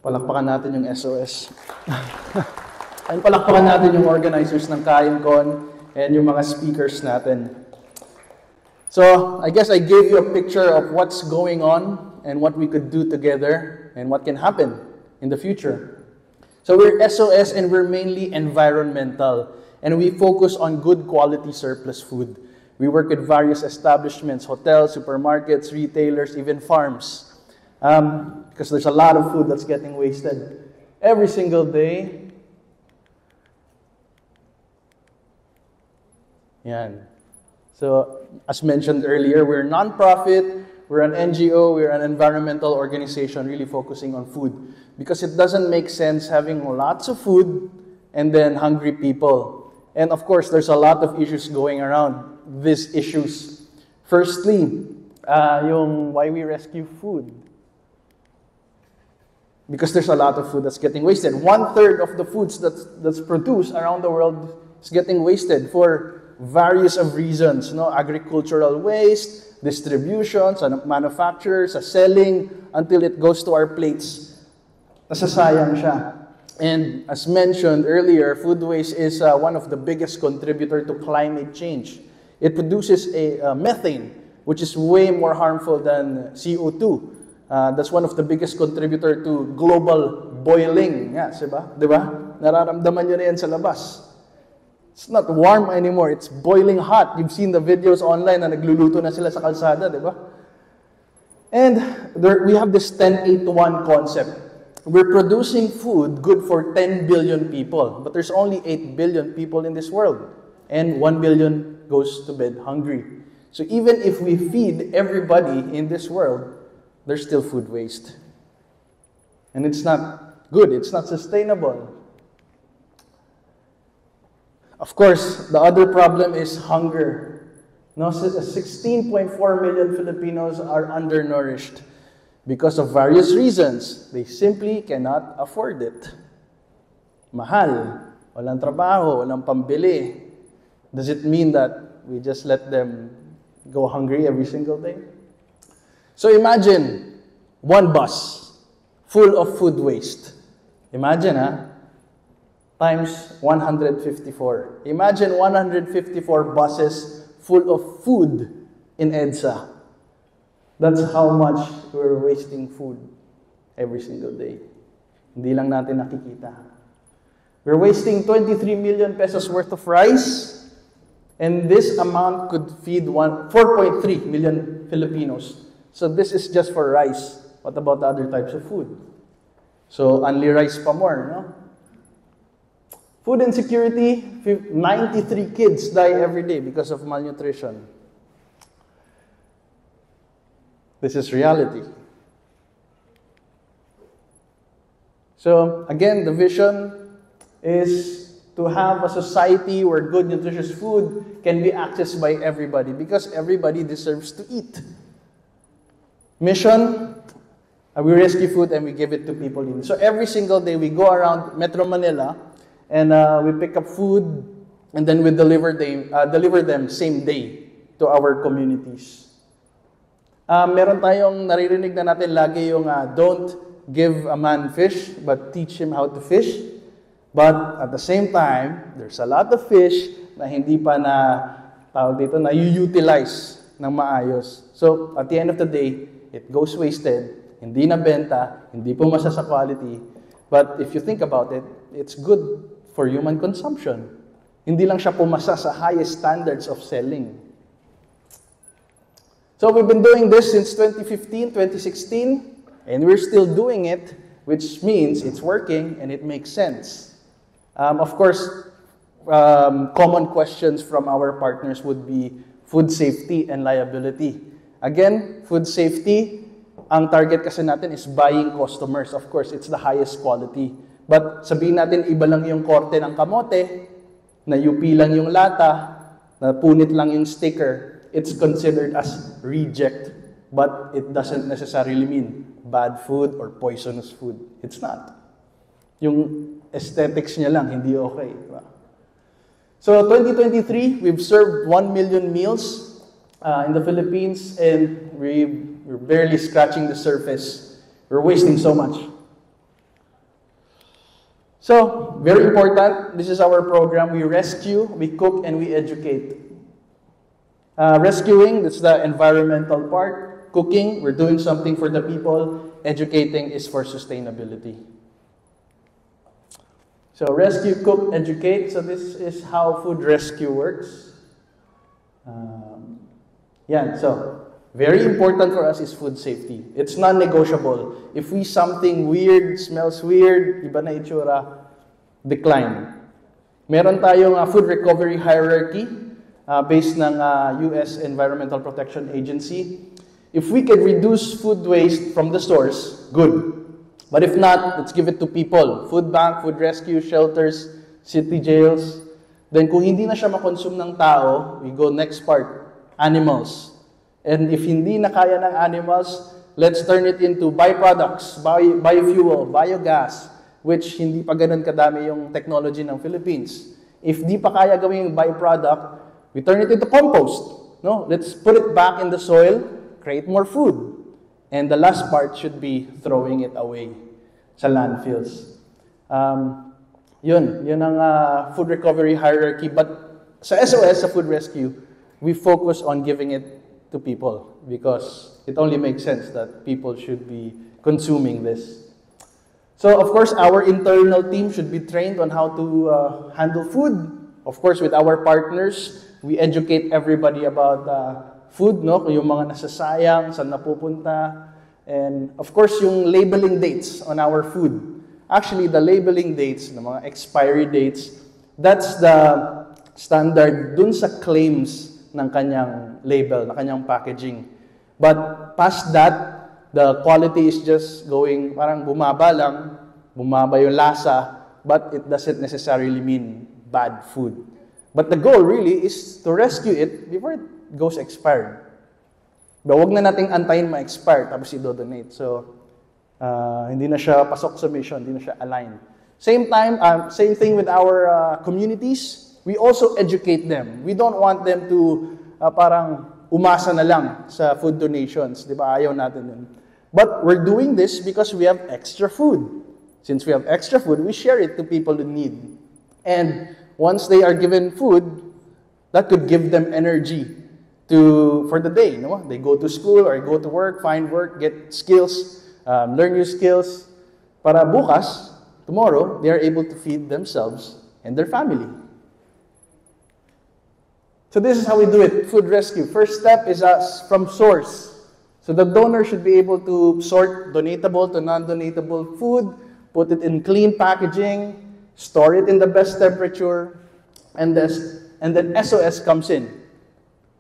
Palakpakan natin yung SOS. And palakpakan natin yung organizers ng KainCon and yung mga speakers natin. So, I guess I gave you a picture of what's going on and what we could do together and what can happen in the future. So we're SOS and we're mainly environmental and we focus on good quality surplus food. We work with various establishments, hotels, supermarkets, retailers, even farms. Because there's a lot of food that's getting wasted every single day. Yan. So, as mentioned earlier, we're a non-profit, we're an NGO, we're an environmental organization really focusing on food. Because it doesn't make sense having lots of food and then hungry people. And of course, there's a lot of issues going around these issues. Firstly, yung why we rescue food. Because there's a lot of food that's getting wasted. 1/3 of the foods that's produced around the world is getting wasted for various of reasons, no? Agricultural waste, distribution, sa manufacturers, sa selling, until it goes to our plates. Nasasayang siya. And as mentioned earlier, food waste is one of the biggest contributor to climate change. It produces a methane, which is way more harmful than CO2. That's one of the biggest contributor to global boiling. Yeah, diba? Nararamdaman nyo na yan sa labas. It's not warm anymore. It's boiling hot. You've seen the videos online na nagluluto na sila sa kalsada, di ba? And we have this 10-8-1 concept. We're producing food good for 10 billion people, but there's only 8 billion people in this world. And 1 billion goes to bed hungry. So even if we feed everybody in this world, there's still food waste. And it's not good. It's not sustainable. Of course, the other problem is hunger. No, 16.4 million Filipinos are undernourished because of various reasons. They simply cannot afford it. Mahal, walang trabaho, walang pambili. Does it mean that we just let them go hungry every single day? So imagine one bus full of food waste. Imagine, times 154. Imagine 154 buses full of food in EDSA. That's how much we're wasting food every single day. Hindi lang natin nakikita. We're wasting 23 million pesos worth of rice, and this amount could feed 4.3 million Filipinos. So this is just for rice. What about the other types of food? So only rice pa more, no? Food insecurity, 93 kids die every day because of malnutrition. This is reality. So again, the vision is to have a society where good nutritious food can be accessed by everybody because everybody deserves to eat. Mission, we rescue food and we give it to people in need. So every single day we go around Metro Manila and we pick up food, and then we deliver them same day to our communities. Meron tayong naririnig na natin lagi yung don't give a man fish, but teach him how to fish. But at the same time, there's a lot of fish na hindi pa na utilize ng maayos. So at the end of the day, it goes wasted, hindi na benta, hindi pumasa sa quality. But if you think about it, it's good for human consumption. Hindi lang siya pumasa sa highest standards of selling. So we've been doing this since 2015, 2016, and we're still doing it, which means it's working and it makes sense. Of course, common questions from our partners would be food safety and liability. Again, food safety, ang target kasi natin is buying customers. Of course, it's the highest quality. But sabihin natin, iba lang yung korte ng kamote, na UP lang yung lata, na punit lang yung sticker, it's considered as reject. But it doesn't necessarily mean bad food or poisonous food. It's not. Yung aesthetics niya lang, hindi okay. Diba? So 2023, we've served 1 million meals in the Philippines, and we're barely scratching the surface. We're wasting so much. So, very important, this is our program. We rescue, we cook, and we educate. Rescuing, that's the environmental part. Cooking, we're doing something for the people. Educating is for sustainability. So, rescue, cook, educate. So, this is how food rescue works. So, very important for us is food safety. It's non-negotiable. If we something weird, smells weird, iba na itsura, decline. Meron tayong food recovery hierarchy based ng US Environmental Protection Agency. If we can reduce food waste from the stores, good. But if not, let's give it to people. Food bank, food rescue, shelters, city jails. Then kung hindi na siya makonsume ng tao, we go next part, animals. And if hindi na kaya ng animals, let's turn it into byproducts, biofuel, biogas, which hindi pa ganun kadami yung technology ng Philippines. If di pa kaya gawin yung byproduct, we turn it into compost. No? Let's put it back in the soil, create more food. And the last part should be throwing it away sa landfills. Yun ang food recovery hierarchy. But sa SOS, sa food rescue, we focus on giving it to people because it only makes sense that people should be consuming this. So, of course, our internal team should be trained on how to handle food. Of course, with our partners, we educate everybody about food, no? Yung mga nasasayang, saan napupunta. And, of course, yung labeling dates on our food. Actually, the labeling dates, the mga expiry dates, that's the standard dun sa claims ng kanyang label, ng kanyang packaging. But past that, the quality is just going, parang bumaba lang, bumaba yung lasa, but it doesn't necessarily mean bad food. But the goal really is to rescue it before it goes expired. But wag na nating antayin ma-expire, tapos i-donate. So, hindi na siya pasok sa mission, hindi na siya aligned. Same thing with our communities. We also educate them. We don't want them to parang umasa na lang sa food donations. Di ba? Ayaw natin yun. But we're doing this because we have extra food. Since we have extra food, we share it to people in need. And once they are given food, that could give them energy for the day. No? They go to school or go to work, find work, get skills, learn new skills. Para bukas, tomorrow, they are able to feed themselves and their family. So this is how we do it, food rescue. First step is from source. So the donor should be able to sort donatable to non-donatable food, put it in clean packaging, store it in the best temperature, and then SOS comes in.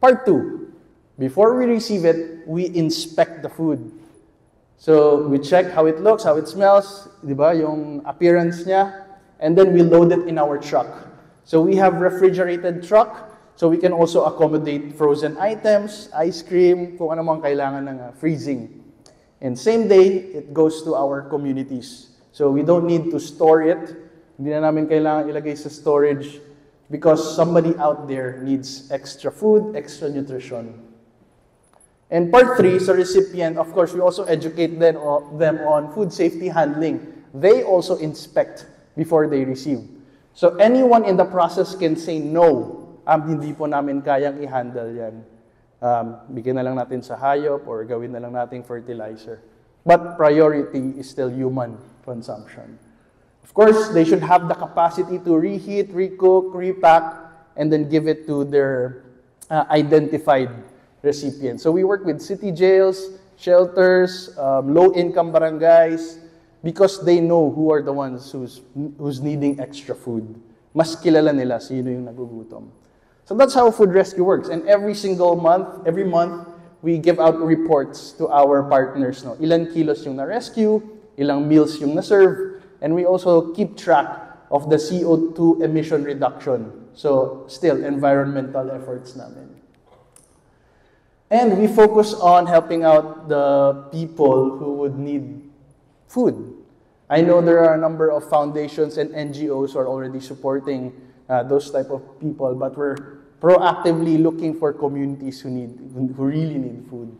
Part 2, before we receive it, we inspect the food. So we check how it looks, how it smells, di ba, yung appearance niya, and then we load it in our truck. So we have refrigerated truck. So we can also accommodate frozen items, ice cream, kung ano mang kailangan ng freezing. And same day, it goes to our communities. So we don't need to store it. Hindi na namin kailangan ilagay sa storage because somebody out there needs extra food, extra nutrition. And part 3, sa recipient, of course, we also educate them on food safety handling. They also inspect before they receive. So anyone in the process can say no. Hindi po namin kayang i-handle yan. Bigyan na lang natin sa hayop or gawin na lang natin fertilizer. But priority is still human consumption. Of course, they should have the capacity to reheat, recook, repack, and then give it to their identified recipients. So we work with city jails, shelters, low-income barangays, because they know who are the ones who's needing extra food. Mas kilala nila sino yung nagugutom. So that's how food rescue works. And every month, we give out reports to our partners. No? Ilan kilos yung na-rescue, ilang meals yung na-serve, and we also keep track of the CO2 emission reduction. So still, environmental efforts namin. And we focus on helping out the people who would need food. I know there are a number of foundations and NGOs who are already supporting those type of people, but we're proactively looking for communities who really need food.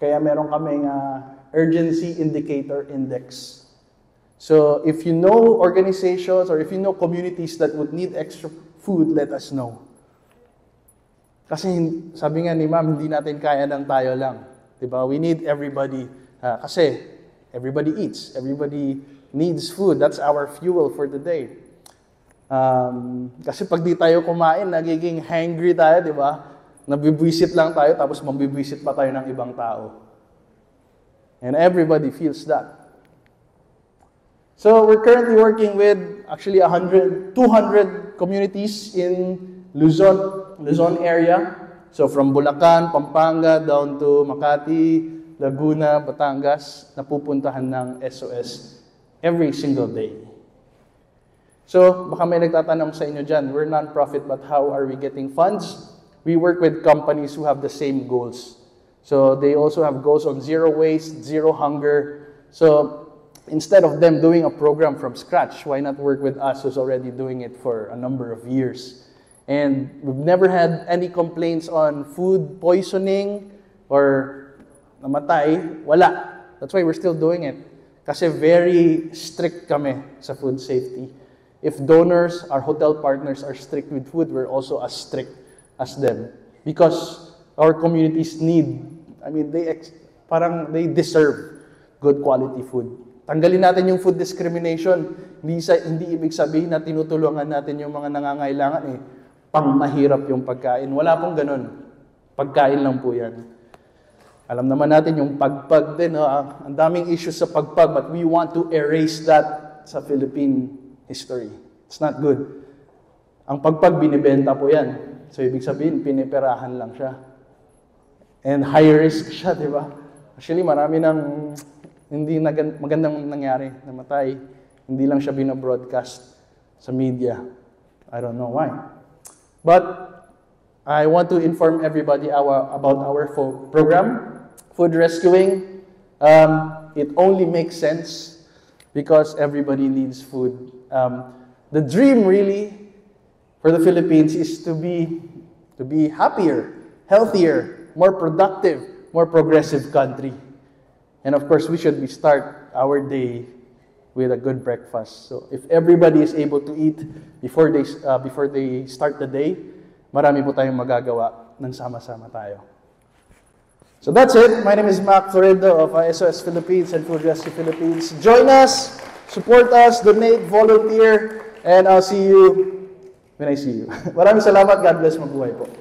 Kaya meron kaming urgency indicator index. So if you know organizations or if you know communities that would need extra food, let us know. Kasi sabi nga ni Ma'am, hindi natin kaya ng tayo lang. Diba? We need everybody. Kasi everybody eats. Everybody needs food. That's our fuel for the day. Kasi pag di tayo kumain, nagiging hangry tayo, di ba? Nabibwisit lang tayo, tapos mabibwisit pa tayo ng ibang tao. And everybody feels that. So we're currently working with actually 200 communities in Luzon area. So from Bulacan, Pampanga, down to Makati, Laguna, Batangas, napupuntahan ng SOS every single day. So baka may nagtatanong sa inyo dyan, we're non-profit but how are we getting funds? We work with companies who have the same goals. So they also have goals on zero waste, zero hunger. So instead of them doing a program from scratch, why not work with us who's already doing it for a number of years? And we've never had any complaints on food poisoning or namatay. Wala. That's why we're still doing it. Kasi very strict kami sa food safety. If donors, our hotel partners are strict with food, we're also as strict as them. Because our communities need, they deserve good quality food. Tanggalin natin yung food discrimination. Hindi ibig sabihin na tinutulungan natin yung mga nangangailangan pang-mahirap yung pagkain. Wala pong ganun. Pagkain lang po yan. Alam naman natin yung pagpag din. Ang daming issues sa pagpag, but we want to erase that sa Philippine history. It's not good. Ang pagpag, binibenta po yan. So, ibig sabihin, piniperahan lang siya. And high risk siya, di ba? Actually, marami ng hindi magandang nangyari, namatay. Hindi lang siya binabroadcast sa media. I don't know why. But I want to inform everybody about our program, food rescuing. It only makes sense because everybody needs food. The dream really for the Philippines is to be happier, healthier, more productive, more progressive country. And of course, we should start our day with a good breakfast. So if everybody is able to eat before they start the day, marami po tayong magagawa nang sama-sama tayo. So that's it. My name is Mac Florido of SOS Philippines and Food Rescue Philippines. Join us, support us, donate, volunteer, and I'll see you when I see you. Maraming salamat. God bless. Mabuhay po.